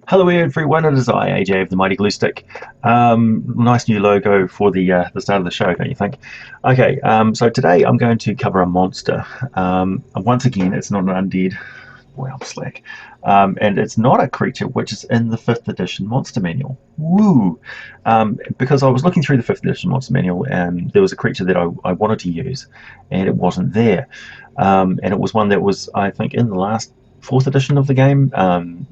Hello everyone, it is I, AJ of the Mighty Glue Stick. Nice new logo for the start of the show, don't you think? Okay, so today I'm going to cover a monster. Once again, it's not an undead. Boy, I'm slack. And it's not a creature which is in the 5th edition monster manual. Woo! Because I was looking through the 5th edition monster manual and there was a creature that I wanted to use and it wasn't there. And it was one that was, I think, in the last 4th edition of the game.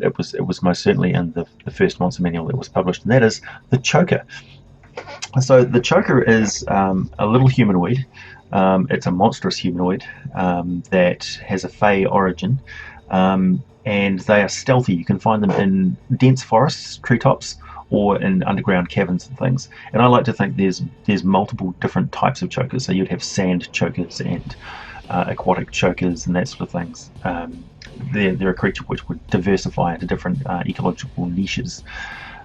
It was most certainly in the first monster manual that was published, and that is the Choker. So the Choker is a little humanoid. It's a monstrous humanoid that has a Fey origin, and they are stealthy. You can find them in dense forests, treetops, or in underground caverns and things. And I like to think there's multiple different types of chokers. So you'd have sand chokers and aquatic chokers and that sort of things. They're a creature which would diversify into different ecological niches.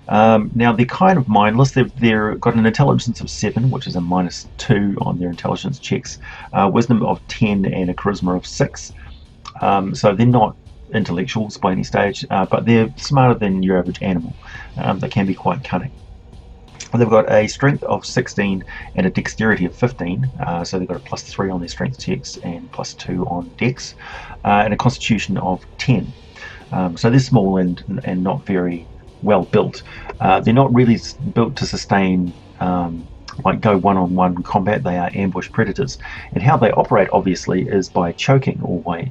Now they're kind of mindless. They've got an intelligence of 7, which is a -2 on their intelligence checks, wisdom of 10, and a charisma of 6. So they're not intellectuals by any stage, but they're smarter than your average animal. They can be quite cunning. They've got a strength of 16 and a dexterity of 15, so they've got a +3 on their strength checks and +2 on dex, and a constitution of 10. So they're small and not very well built. They're not really built to sustain like go one-on-one combat. They are ambush predators, and how they operate obviously is by choking or by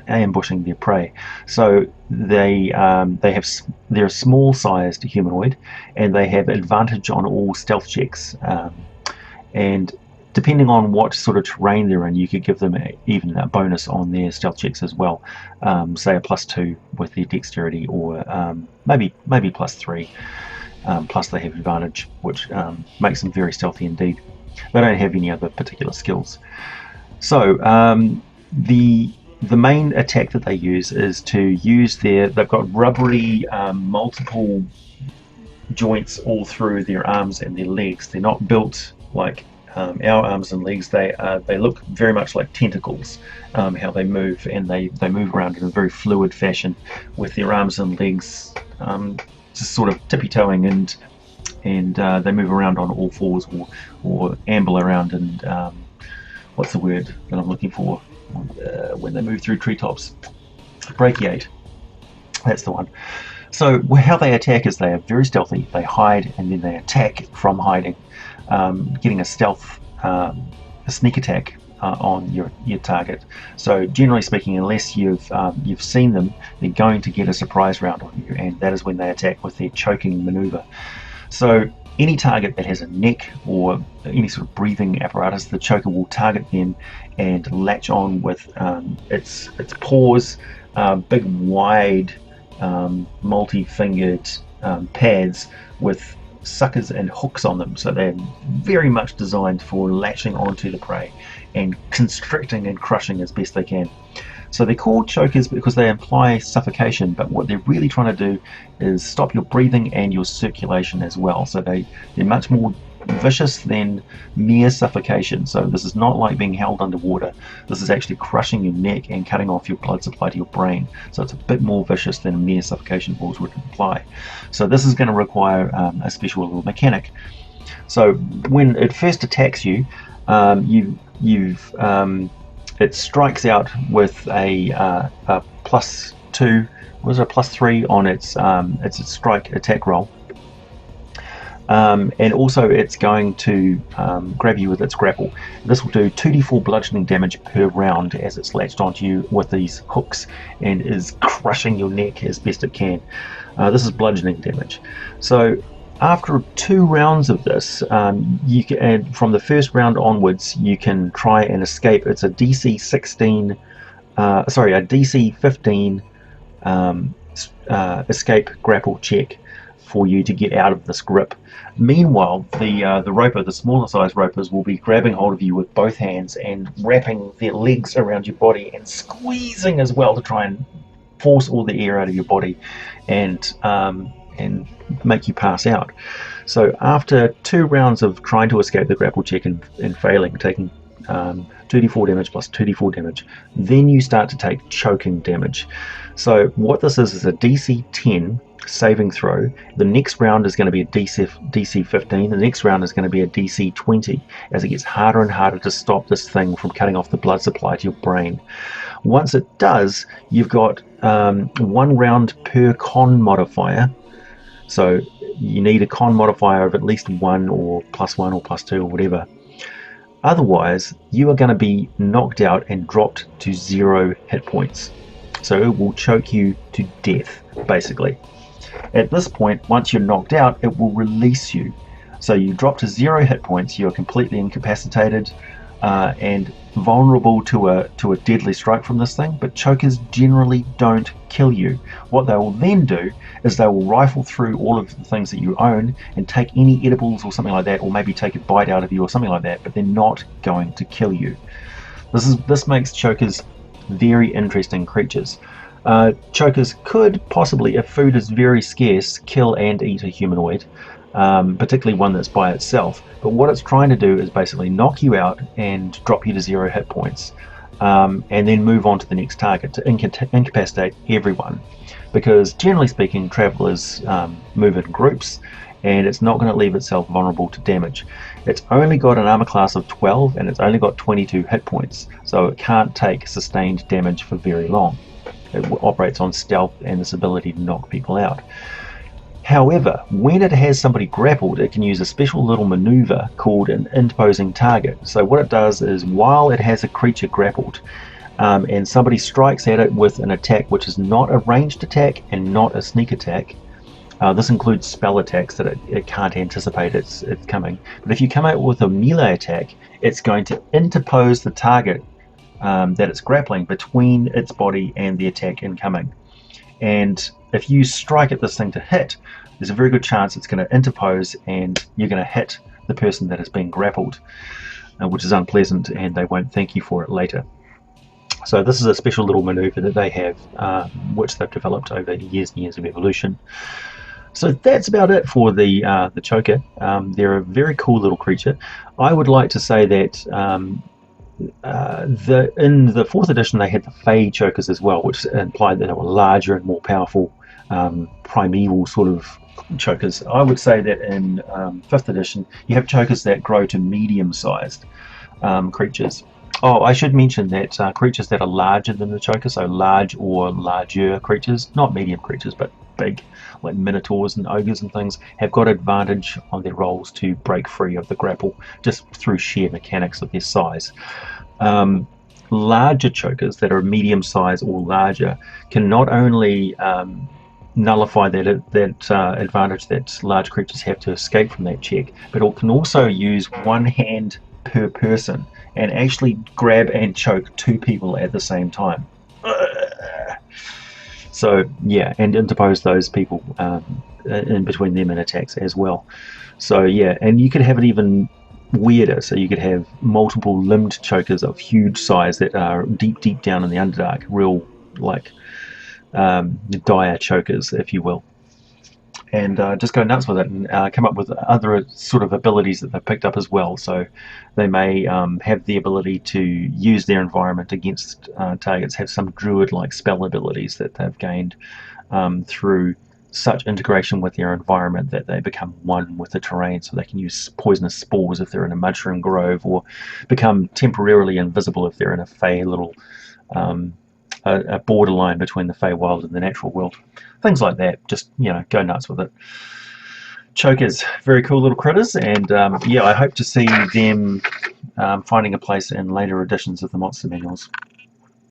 ambushing their prey. So they're a small-sized humanoid, and they have advantage on all stealth checks. And depending on what sort of terrain they're in, you could give them even a bonus on their stealth checks as well. Say a +2 with their dexterity, or maybe +3. Plus they have advantage, which makes them very stealthy indeed. They don't have any other particular skills. So the main attack that they use is to use they've got rubbery multiple joints all through their arms and their legs. They're not built like our arms and legs. They look very much like tentacles, how they move, and they move around in a very fluid fashion with their arms and legs just sort of tippy-toeing, and they move around on all fours, or amble around, and what's the word that I'm looking for when they move through treetops? Brachiate. That's the one. So how they attack is they are very stealthy. They hide and then they attack from hiding, getting a stealth, a sneak attack on your target. So generally speaking, unless you've seen them, they're going to get a surprise round on you, and that is when they attack with their choking maneuver. So any target that has a neck or any sort of breathing apparatus, the choker will target them and latch on with its paws, big wide multi-fingered pads with suckers and hooks on them. So they're very much designed for latching onto the prey and constricting and crushing as best they can. So they're called chokers because they imply suffocation, but what they're really trying to do is stop your breathing and your circulation as well. So they're much more vicious than mere suffocation. So this is not like being held underwater. This is actually crushing your neck and cutting off your blood supply to your brain. So it's a bit more vicious than mere suffocation balls would imply. So this is going to require a special little mechanic. So when it first attacks you, it strikes out with a +2, was it a +3 on its strike attack roll, and also it's going to grab you with its grapple. This will do 2d4 bludgeoning damage per round as it's latched onto you with these hooks and is crushing your neck as best it can. This is bludgeoning damage. So after 2 rounds of this, you can, and from the first round onwards, you can try and escape. It's a DC 16, a DC 15 escape grapple check for you to get out of this grip. Meanwhile, the roper, the smaller size ropers, will be grabbing hold of you with both hands and wrapping their legs around your body and squeezing as well to try and force all the air out of your body and make you pass out. So after 2 rounds of trying to escape the grapple check and failing, taking 2d4 damage plus 2d4 damage. Then you start to take choking damage. So what this is a DC 10 saving throw. The next round is going to be a DC 15. The next round is going to be a DC 20 as it gets harder and harder to stop this thing from cutting off the blood supply to your brain. Once it does, you've got 1 round per con modifier. So you need a con modifier of at least 1 or +1 or +2 or whatever. Otherwise, you are going to be knocked out and dropped to 0 hit points. So it will choke you to death, basically. At this point, once you're knocked out, it will release you. So you drop to 0 hit points, you're completely incapacitated and vulnerable to a deadly strike from this thing, but chokers generally don't kill you. What they will then do is they will rifle through all of the things that you own and take any edibles or something like that, or maybe take a bite out of you or something like that, but they're not going to kill you. This makes chokers very interesting creatures. Chokers could possibly, if food is very scarce, kill and eat a humanoid, particularly one that's by itself. But what it's trying to do is basically knock you out and drop you to 0 hit points, and then move on to the next target to incapacitate everyone. Because generally speaking, travelers move in groups, and it's not going to leave itself vulnerable to damage. It's only got an armor class of 12, and it's only got 22 hit points, so it can't take sustained damage for very long. It operates on stealth and this ability to knock people out. However, when it has somebody grappled, it can use a special little maneuver called an interposing target. So what it does is, while it has a creature grappled, and somebody strikes at it with an attack which is not a ranged attack and not a sneak attack, this includes spell attacks that it can't anticipate it's coming. But if you come out with a melee attack, it's going to interpose the target that it's grappling between its body and the attack incoming. And if you strike at this thing to hit, there's a very good chance it's going to interpose and you're going to hit the person that is being grappled, which is unpleasant, and they won't thank you for it later. So this is a special little maneuver that they have, which they've developed over years and years of evolution. So that's about it for the choker. They're a very cool little creature. I would like to say that in the 4th edition they had the Fey chokers as well, which implied that they were larger and more powerful, primeval sort of chokers. I would say that in 5th edition you have chokers that grow to medium-sized creatures. Oh, I should mention that creatures that are larger than the choker, so large or larger creatures, not medium creatures but big, like minotaurs and ogres and things, have got advantage on their rolls to break free of the grapple just through sheer mechanics of their size. Larger chokers that are medium size or larger can not only nullify that advantage that large creatures have to escape from that check, but it can also use 1 hand per person and actually grab and choke 2 people at the same time. So yeah, and interpose those people in between them and attacks as well. So yeah, and you could have it even weirder. So you could have multiple limbed chokers of huge size that are deep down in the Underdark, real like dire chokers, if you will. And just go nuts with it and come up with other sort of abilities that they've picked up as well. So they may have the ability to use their environment against targets, have some druid-like spell abilities that they've gained through such integration with their environment that they become one with the terrain, so they can use poisonous spores if they're in a mushroom grove, or become temporarily invisible if they're in a fey little a borderline between the Feywild and the natural world. Things like that. Just, you know, go nuts with it. Chokers, very cool little critters, and yeah, I hope to see them finding a place in later editions of the monster manuals.